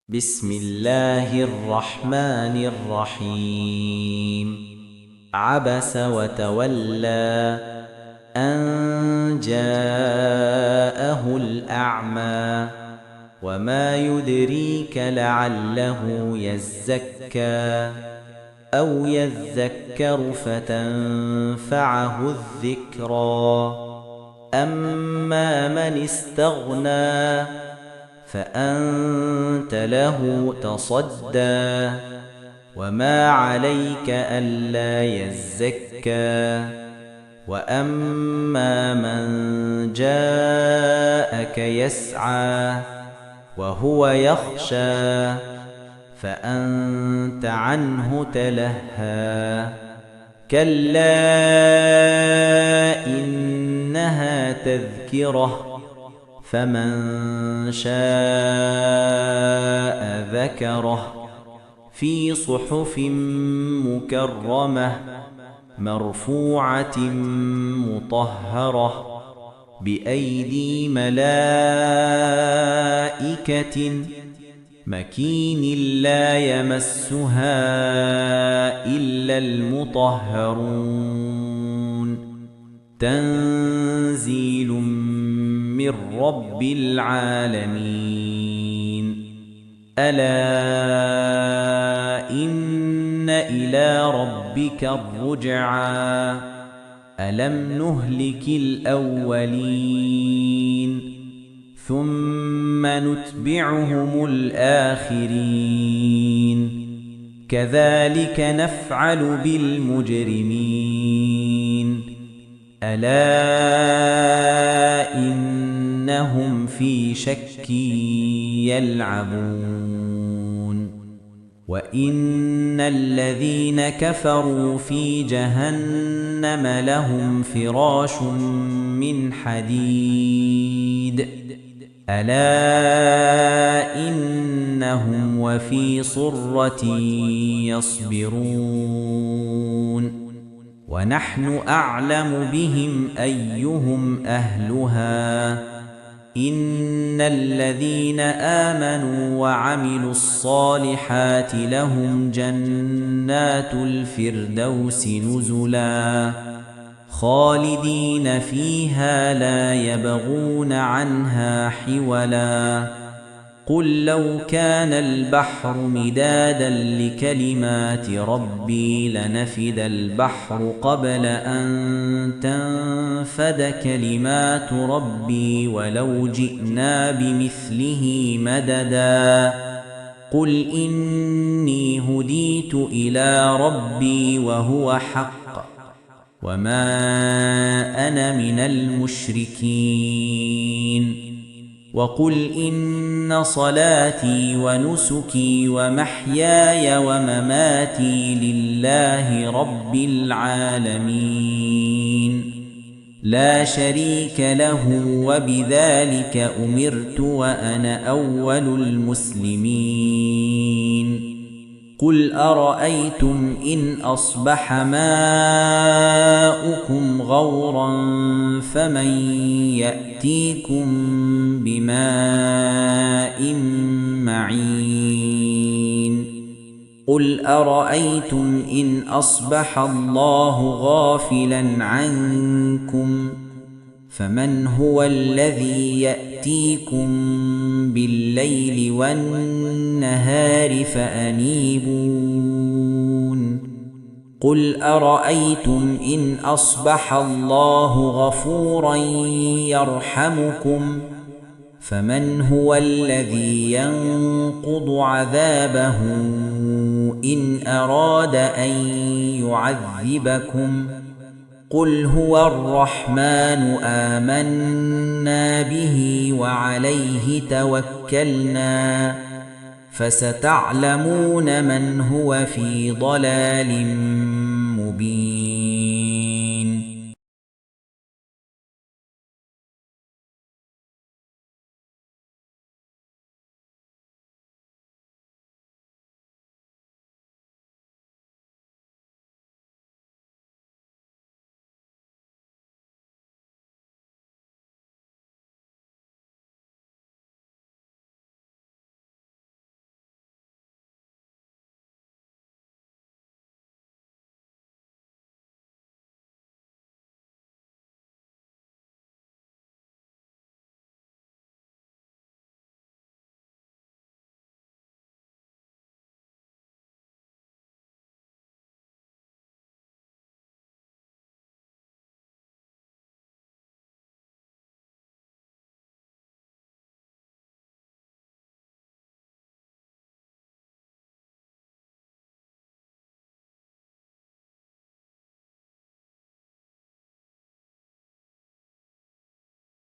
بسم الله الرحمن الرحيم عبس وتولى أن جاءه الأعمى وما يدريك لعله يزكى أو يذكر فتنفعه الذكرى أما من استغنى فأنت له تصدى وما عليك ألا يزكى وأما من جاءك يسعى وهو يخشى فأنت عنه تلهى كلا إنها تذكرة فمن شاء ذكره في صحف مكرمة مرفوعة مطهرة بأيدي ملائكة مكين لا يمسها إلا المطهرون تنزيل من رب العالمين ألا إن إلى ربك الرجعى ألم نهلك الأولين ثم نتبعهم الآخرين كذلك نفعل بالمجرمين ألا إنهم في شك يلعبون وإن الذين كفروا في جهنم لهم فراش من حديد ألا إنهم وفي صرة يصبرون ونحن أعلم بهم أيهم أهلها إن الذين آمنوا وعملوا الصالحات لهم جنات الفردوس نزلا خالدين فيها لا يبغون عنها حولا قل لو كان البحر مدادا لكلمات ربي لنفد البحر قبل أن تنفد كلمات ربي ولو جئنا بمثله مددا قل إني هديت إلى ربي وهو حق وما أنا من المشركين وقل إن صلاتي ونسكي ومحياي ومماتي لله رب العالمين لا شريك له وبذلك أمرت وأنا أول المسلمين قل أرأيتم إن أصبح ماؤكم غورا فمن يأتيكم بماء معين قل أرأيتم إن أصبح الله غافلا عنكم فمن هو الذي يأتيكم بالليل والنهار فأنيبون قل أرأيتم إن أصبح الله غفورا يرحمكم فمن هو الذي ينقض عذابه إن أراد أن يعذبكم قل هو الرحمن آمنا به وعليه توكلنا فستعلمون من هو في ضلال مبين